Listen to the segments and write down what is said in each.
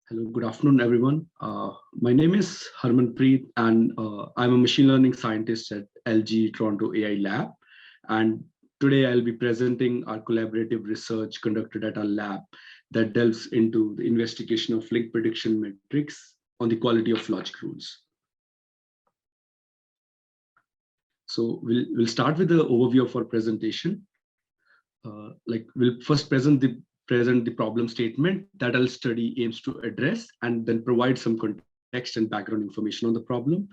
Hello, good afternoon, everyone. My name is Harmanpreet, and I'm a machine learning scientist at LG Toronto AI Lab. And today I'll be presenting our collaborative research conducted at our lab that delves into the investigation of link prediction metrics on the quality of logic rules. So we'll start with the overview of our presentation. We'll first present the problem statement that our study aims to address, and then provide some context and background information on the problem.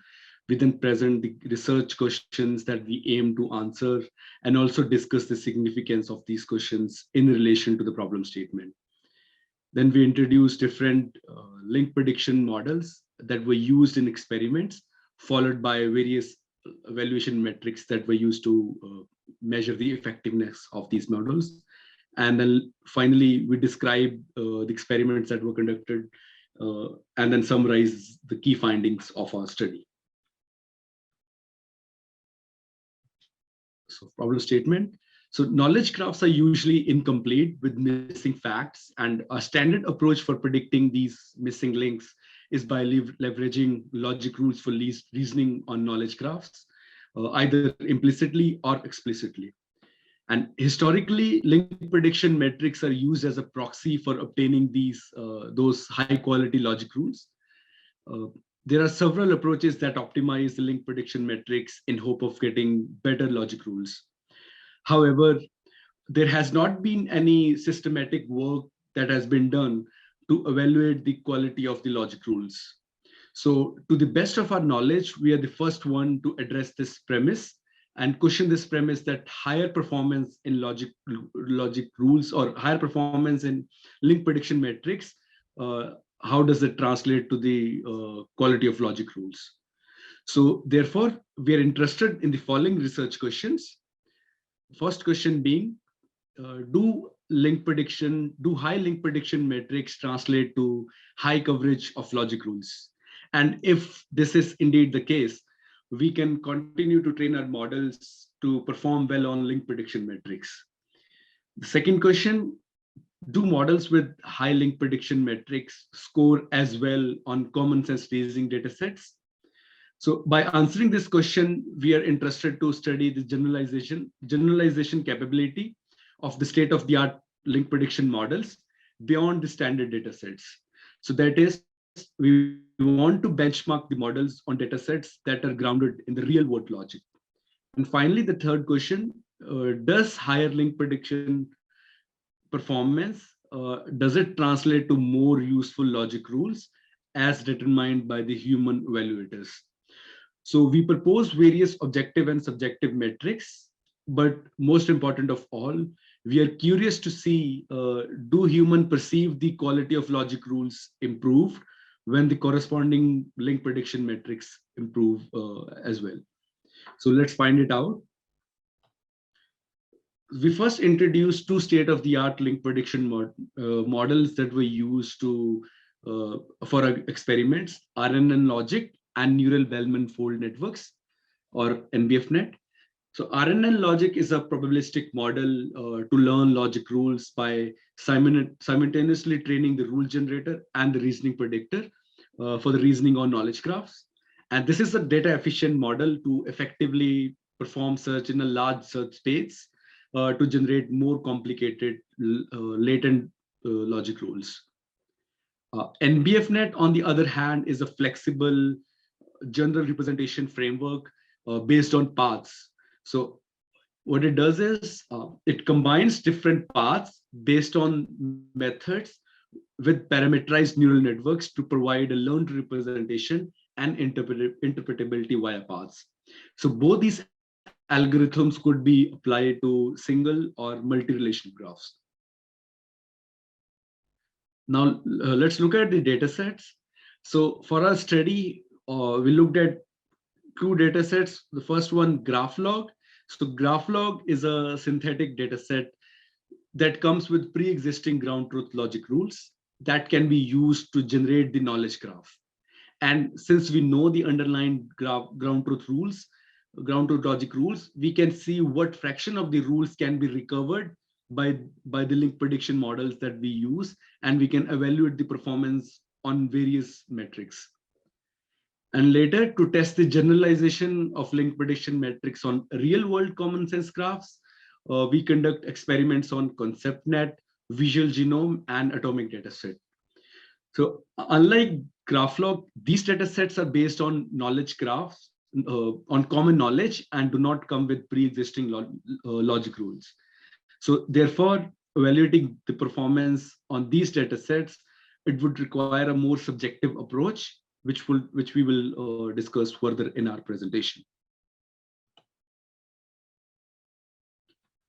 We then present the research questions that we aim to answer, and also discuss the significance of these questions in relation to the problem statement. Then we introduce different link prediction models that were used in experiments, followed by various evaluation metrics that were used to measure the effectiveness of these models. And then finally, we describe the experiments that were conducted and then summarize the key findings of our study. So problem statement. So knowledge graphs are usually incomplete with missing facts, and a standard approach for predicting these missing links is by leveraging logic rules for reasoning on knowledge graphs, either implicitly or explicitly. And historically, link prediction metrics are used as a proxy for obtaining those high quality logic rules. There are several approaches that optimize the link prediction metrics in hope of getting better logic rules. However, there has not been any systematic work that has been done to evaluate the quality of the logic rules. So to the best of our knowledge, we are the first one to address this premise and question this premise that higher performance in logic rules or higher performance in link prediction metrics, how does it translate to the quality of logic rules? So therefore, we are interested in the following research questions. First question being, do high link prediction metrics translate to high coverage of logic rules? And if this is indeed the case, we can continue to train our models to perform well on link prediction metrics. The second question, do models with high link prediction metrics score as well on common sense reasoning datasets? So by answering this question, we are interested to study the generalization capability of the state-of-the-art link prediction models beyond the standard datasets. So that is, we want to benchmark the models on datasets that are grounded in the real world logic. And finally, the third question, does higher link prediction performance, does it translate to more useful logic rules as determined by the human evaluators? So we propose various objective and subjective metrics, but most important of all, we are curious to see, do humans perceive the quality of logic rules improve when the corresponding link prediction metrics improve as well. So let's find it out. We first introduced two state-of-the-art link prediction models that were used for our experiments, RNN logic and neural Bellman fold networks, or NBFNet. So RNN logic is a probabilistic model to learn logic rules by simultaneously training the rule generator and the reasoning predictor for the reasoning on knowledge graphs. And this is a data efficient model to effectively perform search in a large search space to generate more complicated latent logic rules. NBFNet, on the other hand, is a flexible general representation framework based on paths. So what it does is it combines different paths based on methods with parameterized neural networks to provide a learned representation and interpretability via paths. So both these algorithms could be applied to single or multi-relation graphs. Now let's look at the data sets. So for our study, we looked at two data sets. The first one, GraphLog. So GraphLog is a synthetic data set that comes with pre-existing ground truth logic rules that can be used to generate the knowledge graph. And since we know the underlying ground truth logic rules, we can see what fraction of the rules can be recovered by the link prediction models that we use, and we can evaluate the performance on various metrics. And later, to test the generalization of link prediction metrics on real-world common sense graphs, we conduct experiments on ConceptNet, visual genome, and atomic dataset. So unlike GraphLog, these datasets are based on knowledge graphs, on common knowledge, and do not come with pre-existing logic rules. So therefore, evaluating the performance on these datasets, it would require a more subjective approach, which we will discuss further in our presentation.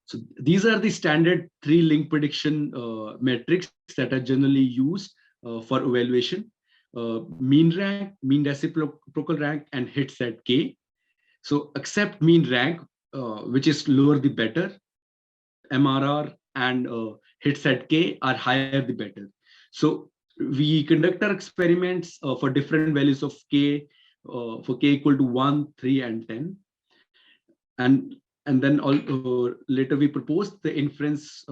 So these are the standard 3 link prediction metrics that are generally used for evaluation: mean rank, mean reciprocal rank, and hit set K. So accept mean rank, which is lower the better. MRR and hit set K are higher the better. So we conduct our experiments for different values of K, for K equal to 1, 3, and 10. And then later we proposed the inference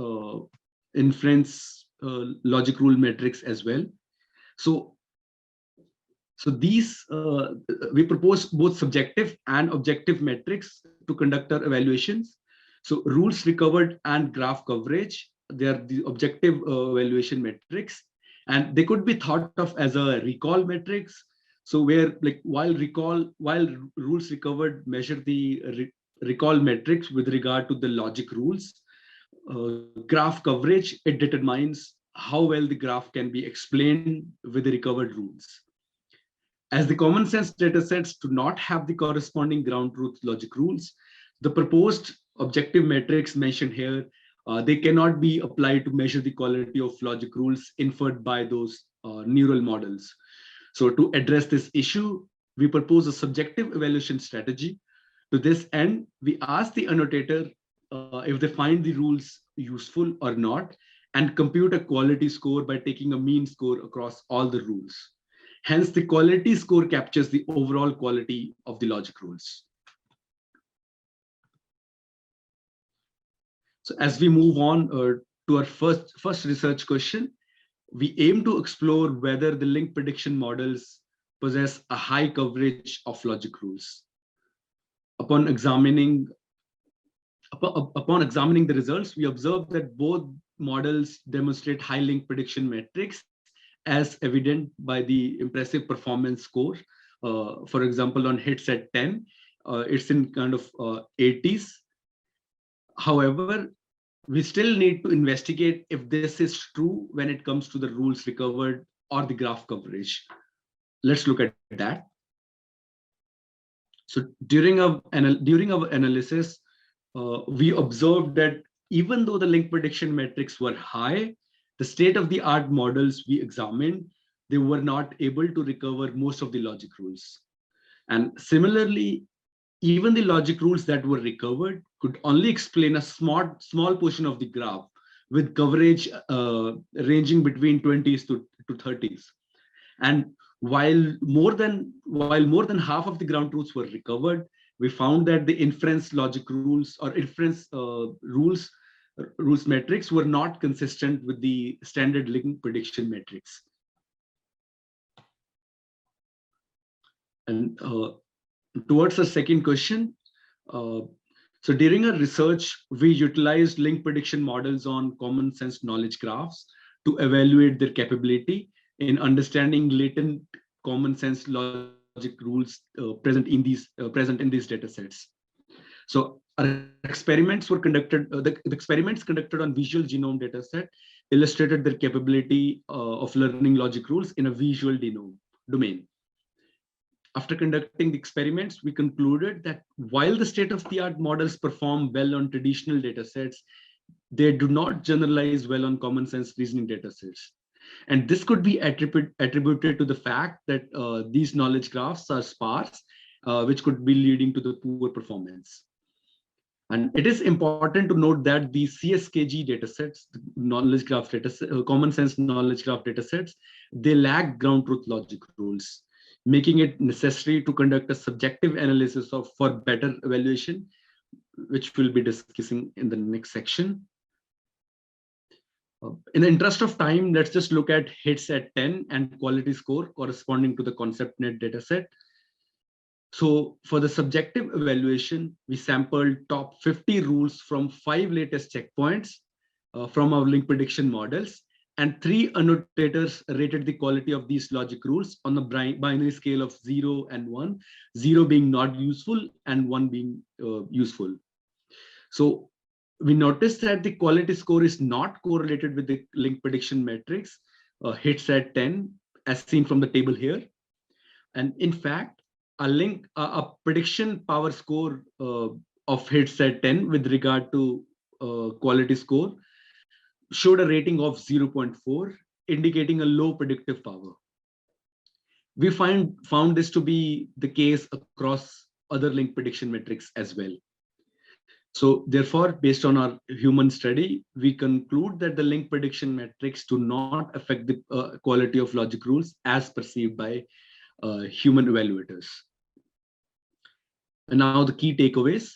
logic rule metrics as well. So these we propose both subjective and objective metrics to conduct our evaluations. So rules recovered and graph coverage, they are the objective evaluation metrics, and they could be thought of as a recall metrics. So where, like, while rules recovered measure the recall metrics with regard to the logic rules, graph coverage, it determines how well the graph can be explained with the recovered rules. As the common sense datasets do not have the corresponding ground truth logic rules, the proposed objective metrics mentioned here, they cannot be applied to measure the quality of logic rules inferred by those neural models. So to address this issue, we propose a subjective evaluation strategy. To this end, we ask the annotator if they find the rules useful or not, and compute a quality score by taking a mean score across all the rules. Hence, the quality score captures the overall quality of the logic rules. So as we move on to our first research question, we aim to explore whether the link prediction models possess a high coverage of logic rules. Upon examining the results, we observed that both models demonstrate high link prediction metrics, as evident by the impressive performance score. For example, on hit set 10, it's in kind of 80s. However, we still need to investigate if this is true when it comes to the rules recovered or the graph coverage. Let's look at that. So during our analysis, we observed that even though the link prediction metrics were high, the state-of-the-art models we examined, they were not able to recover most of the logic rules. And similarly, even the logic rules that were recovered could only explain a small portion of the graph, with coverage ranging between 20s to 30s. And while more than half of the ground truths were recovered, we found that the inference logic rules or inference rules metrics were not consistent with the standard link prediction metrics. And towards the second question, so during our research, we utilized link prediction models on common sense knowledge graphs to evaluate their capability in understanding latent common sense logic rules present in these data sets. So our experiments were conducted, the experiments conducted on visual genome dataset illustrated their capability of learning logic rules in a visual domain. After conducting the experiments, we concluded that while the state-of-the-art models perform well on traditional datasets, they do not generalize well on common sense reasoning datasets. And this could be attributed to the fact that these knowledge graphs are sparse, which could be leading to the poor performance. And it is important to note that the CSKG datasets, knowledge graph datasets, common sense knowledge graph datasets, they lack ground truth logic rules, making it necessary to conduct a subjective analysis for better evaluation, which we'll be discussing in the next section. In the interest of time, let's just look at hits at 10 and quality score corresponding to the ConceptNet dataset. So for the subjective evaluation, we sampled top 50 rules from 5 latest checkpoints from our link prediction models, and 3 annotators rated the quality of these logic rules on the binary scale of 0 and 1, 0 being not useful and 1 being useful. So we noticed that the quality score is not correlated with the link prediction metrics, hits at 10, as seen from the table here. And in fact, a prediction power score of hits at 10 with regard to quality score showed a rating of 0.4, indicating a low predictive power. We found this to be the case across other link prediction metrics as well. So therefore, based on our human study, we conclude that the link prediction metrics do not affect the quality of logic rules as perceived by human evaluators. And now the key takeaways.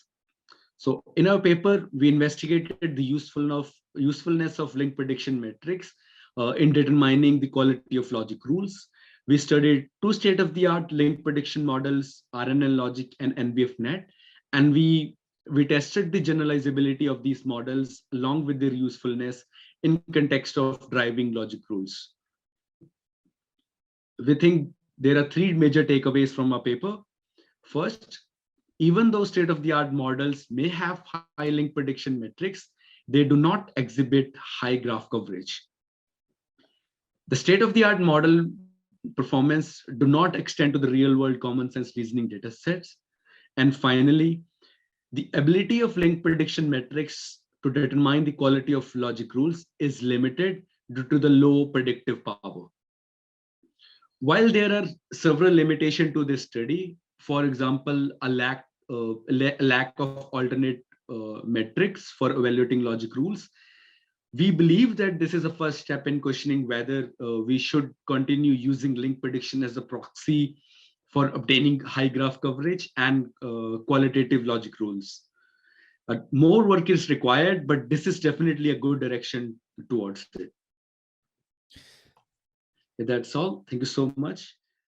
So in our paper, we investigated the usefulness of link prediction metrics in determining the quality of logic rules. We studied 2 state-of-the-art link prediction models, RNN logic and NBFNet, and we tested the generalizability of these models along with their usefulness in context of driving logic rules. We think there are 3 major takeaways from our paper. First, even though state-of-the-art models may have high link prediction metrics, they do not exhibit high graph coverage. The state-of-the-art model performance do not extend to the real-world common sense reasoning data sets. And finally, the ability of link prediction metrics to determine the quality of logic rules is limited due to the low predictive power. While there are several limitations to this study, for example, a lack of alternate metrics for evaluating logic rules, we believe that this is a first step in questioning whether we should continue using link prediction as a proxy for obtaining high graph coverage and qualitative logic rules. More work is required, but this is definitely a good direction towards it. That's all. Thank you so much.